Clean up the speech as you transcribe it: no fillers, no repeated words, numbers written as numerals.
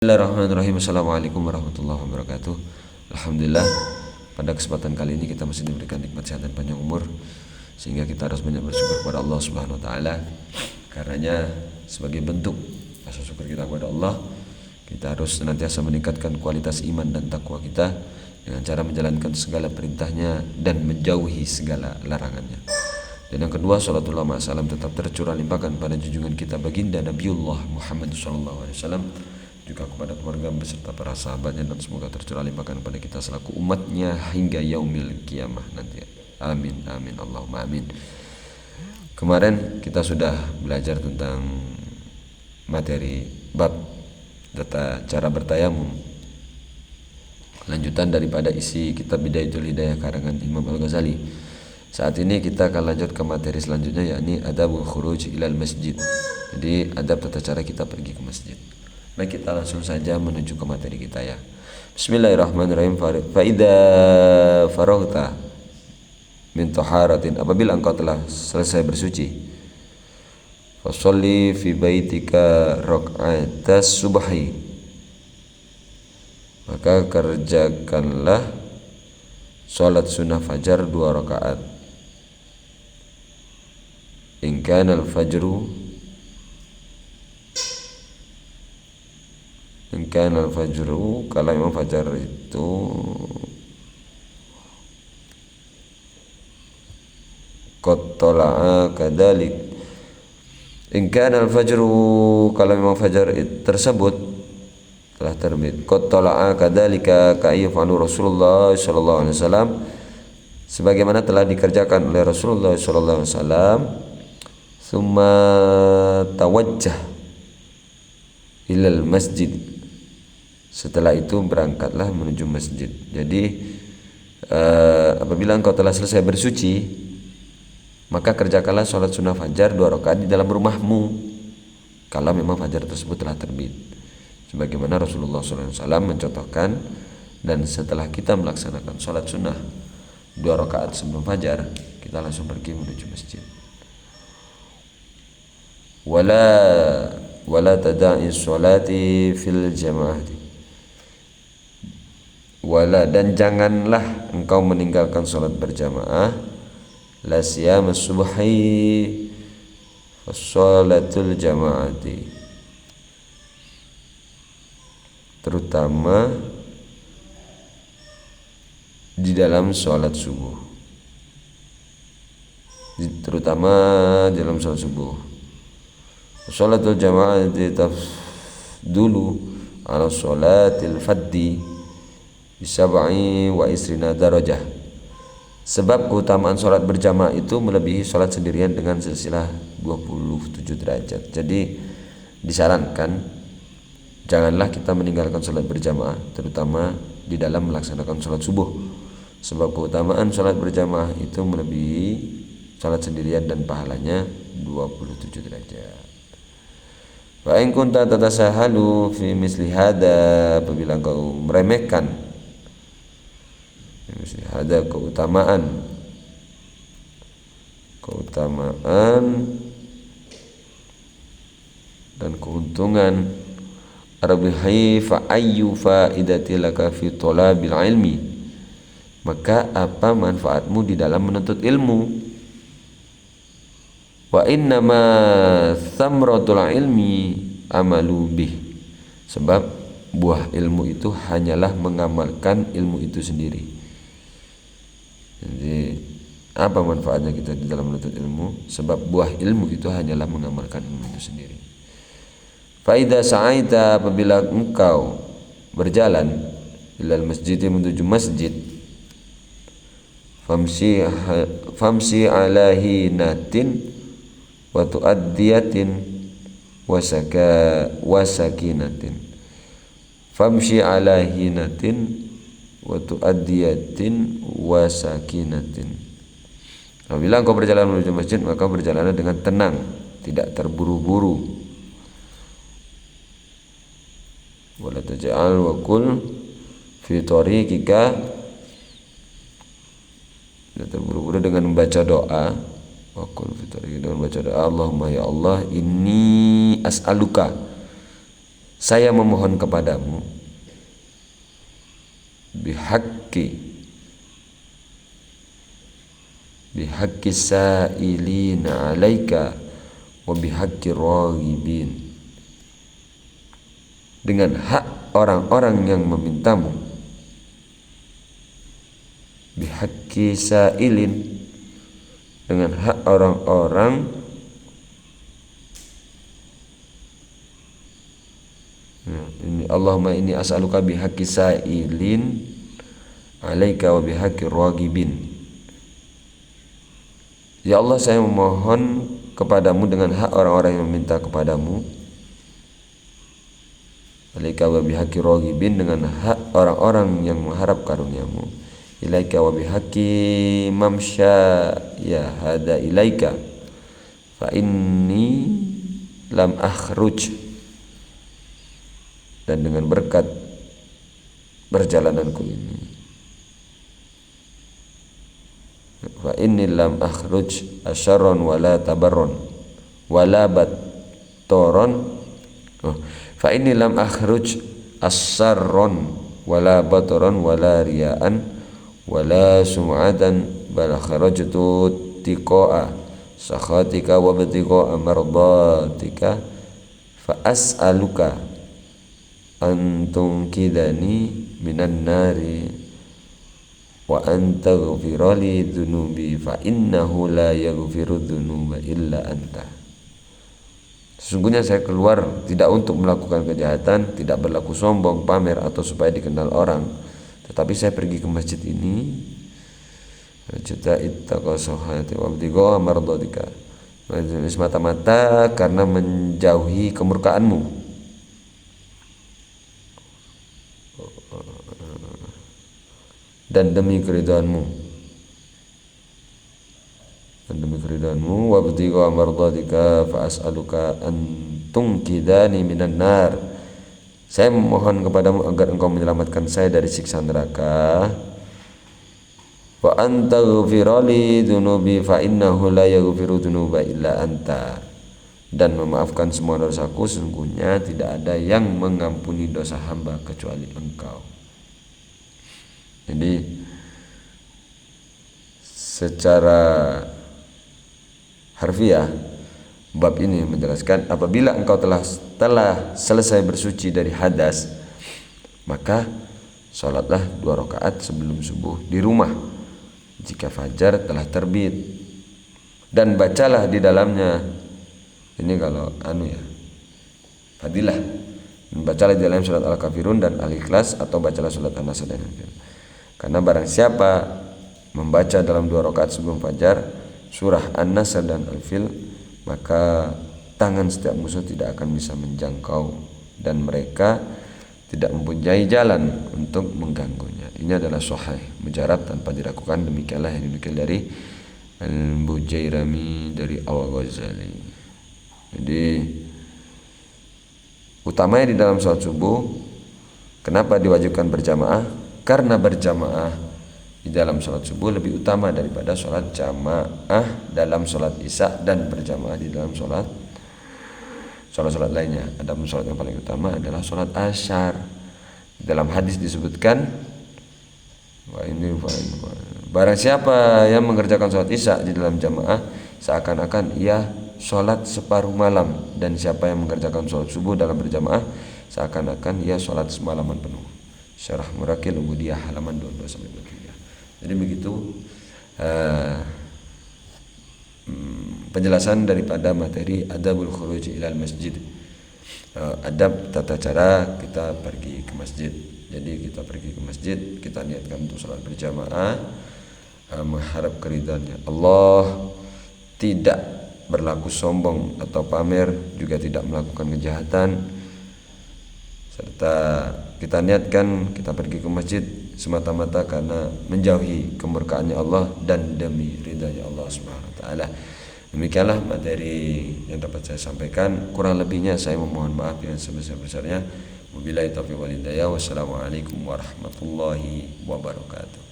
Bismillahirrahmanirrahim. Assalamualaikum warahmatullahi wabarakatuh. Alhamdulillah, pada kesempatan kali ini kita masih diberikan nikmat sehat dan panjang umur, sehingga kita harus banyak bersyukur kepada Allah Subhanahu wa taala. Karenanya sebagai bentuk rasa syukur kita kepada Allah, kita harus senantiasa meningkatkan kualitas iman dan takwa kita dengan cara menjalankan segala perintahnya dan menjauhi segala larangannya. Dan yang kedua, salatullah ma'asalam tetap tercurah limpahkan pada junjungan kita baginda Nabiullah Muhammad SAW, juga kepada keluarga beserta para sahabatnya, dan semoga tercurah limpahkan pada kita selaku umatnya hingga yaumil kiamah nanti. Amin amin Allahumma amin. Kemarin kita sudah belajar tentang materi bab tata cara bertayamum, lanjutan daripada isi kitab Bidayatul Hidayah karangan Imam Al-Ghazali. Saat ini kita akan lanjut ke materi selanjutnya, yakni adabul khuruj ilal masjid. Jadi adab tata cara kita pergi ke masjid. Baik, kita langsung saja menuju ke materi kita ya. Bismillahirrahmanirrahim. Fa idza faraghta min taharatin, apabila engkau telah selesai bersuci, fasholli fi baitika rak'atas subhi, maka kerjakanlah salat sunnah fajar 2 rakaat. In kana al-fajru kalau memang fajar itu qad tala'a kadzalik. In kana al-fajru, kalau memang fajar tersebut telah terbit, qad tala'a kadzalika ka ayyafalu Rasulullah sallallahu alaihi wasallam, sebagaimana telah dikerjakan oleh Rasulullah sallallahu alaihi wasallam. Tsumma tawajjah ilal masjid, setelah itu berangkatlah menuju masjid. Jadi apabila engkau telah selesai bersuci, maka kerjakanlah sholat sunnah fajar 2 rakaat di dalam rumahmu, kalau memang fajar tersebut telah terbit, sebagaimana Rasulullah SAW mencontohkan. Dan setelah kita melaksanakan sholat sunnah 2 rakaat sebelum fajar, kita langsung pergi menuju masjid. Wala tada'i sholati fil jamaati, dan janganlah engkau meninggalkan sholat berjamaah, la siyama subhi sholatul jamaati, terutama di dalam sholat subuh, sholatul jamaati tafdulu ala sholatil faddi bisab'i wa isrina darajah, sebab keutamaan sholat berjamaah itu melebihi sholat sendirian dengan silsilah 27 derajat. Jadi disarankan janganlah kita meninggalkan sholat berjamaah, terutama di dalam melaksanakan sholat subuh, sebab keutamaan sholat berjamaah itu melebihi sholat sendirian dan pahalanya 27 derajat. Wa in kunta tatasahalu fi misli hada, apabila engkau meremehkan ada keutamaan dan keuntungan, arbihi fa ayyu faidati laka fi talabil ilmi, maka apa manfaatmu di dalam menuntut ilmu? Wa innama thamratul ilmi amalu bih, sebab buah ilmu itu hanyalah mengamalkan ilmu itu sendiri. Jadi apa manfaatnya kita di dalam menuntut ilmu? Sebab buah ilmu itu hanyalah mengamalkan ilmu itu sendiri. Fa idza sa'aita, apabila engkau berjalan ilal masjid, menuju masjid, famsi ala hinatin wa tuaddiyatin wa sakinatin. Famshi ala hinatin wa tuaddiyatin wa sakinatin, apabila engkau berjalan menuju masjid, maka berjalanlah dengan tenang, tidak terburu-buru. Wala taj'al wa kul fi tariqika, tidak terburu-buru dengan membaca doa. Wa dengan baca doa, Allahumma ya Allah, inni as'aluka, saya memohon kepadamu bihaqqi sa'ilina 'alaika wa bihaqqi raghibin, dengan hak orang-orang yang memintamu, bihaqqi sa'ilin, dengan hak orang-orang ini, Allahumma inni as'aluka bihaqqi sa'ilin 'alaika wa bihaqqi raghibin. Ya Allah, saya memohon kepadamu dengan hak orang-orang yang meminta kepadamu, 'alaika wa bihaqqi raghibin, dengan hak orang-orang yang mengharap karuniamu, ilaika wa bihaqqi mamsya ya hada ilaika fa inni lam akhruj, dan dengan berkat perjalananku ini, fa inni lam akhruj asyarron wala tabarron wala battoron, fa inni lam akhruj asyarron wala battoron wala riyaan wala sum'atan bal kharajtu tiqa'a sakhatika wa btiqa'a mardatika fa as'aluka an tunqidhani minan nari wa an taghfira li dhunubi fa innahu la yaghfiru dhunuba illa anta. Sesungguhnya saya keluar tidak untuk melakukan kejahatan, tidak berlaku sombong, pamer atau supaya dikenal orang, tetapi saya pergi ke masjid ini semata-mata karena menjauhi kemurkaanmu dan demi keridhaanmu, wabtigha mardatika fa as'aluka an tunqidhani minan nar, saya memohon kepadamu agar engkau menyelamatkan saya dari siksa neraka, wa anta ghafira li dzunubi fa innahu la yaghfiru dzunuba illa anta, dan memaafkan semua dosaku, sesungguhnya tidak ada yang mengampuni dosa hamba kecuali engkau. Jadi secara harfiah bab ini menjelaskan apabila engkau telah selesai bersuci dari hadas, maka sholatlah 2 rakaat sebelum subuh di rumah jika fajar telah terbit, dan bacalah di dalamnya, ini kalau fadilah, bacalah di dalam surat Al-Kafirun dan Al-Ikhlas, atau bacalah surat An-Nas dan Al-Fil. Karena barang siapa membaca dalam 2 rakaat sebelum fajar surah An-Nas dan Al-Fil, maka tangan setiap musuh tidak akan bisa menjangkau dan mereka tidak mempunyai jalan untuk mengganggunya. Ini adalah sahih mujarab tanpa diragukan. Demikianlah yang dinukil dari Al-Bujairami dari Al-Ghazali. Jadi utamanya di dalam sholat subuh, kenapa diwajibkan berjamaah? Karena berjamaah di dalam sholat subuh lebih utama daripada sholat jamaah dalam sholat isya dan berjamaah di dalam sholat lainnya. Adapun sholat yang paling utama adalah sholat asyar. Dalam hadis disebutkan, barang siapa yang mengerjakan sholat isya di dalam jamaah, seakan-akan ia sholat separuh malam, dan siapa yang mengerjakan sholat subuh dalam berjamaah, seakan-akan ia sholat semalaman penuh. Syarah Murakil Ubudiyah halaman 22-23. Jadi begitu penjelasan daripada materi adabul khuruj ilal masjid, adab tata cara kita pergi ke masjid. Jadi kita pergi ke masjid, kita niatkan untuk sholat berjamaah, mengharap keridhaannya Allah, tidak berlaku sombong atau pamer, juga tidak melakukan kejahatan, serta kita niatkan kita pergi ke masjid semata-mata karena menjauhi kemurkaannya Allah dan demi ridhanya Allah Subhanahu wa taala. Demikianlah materi yang dapat saya sampaikan. Kurang lebihnya saya memohon maaf yang sebesar-besarnya. Wabillahi taufiq wal hidayah. Wassalamualaikum warahmatullahi wabarakatuh.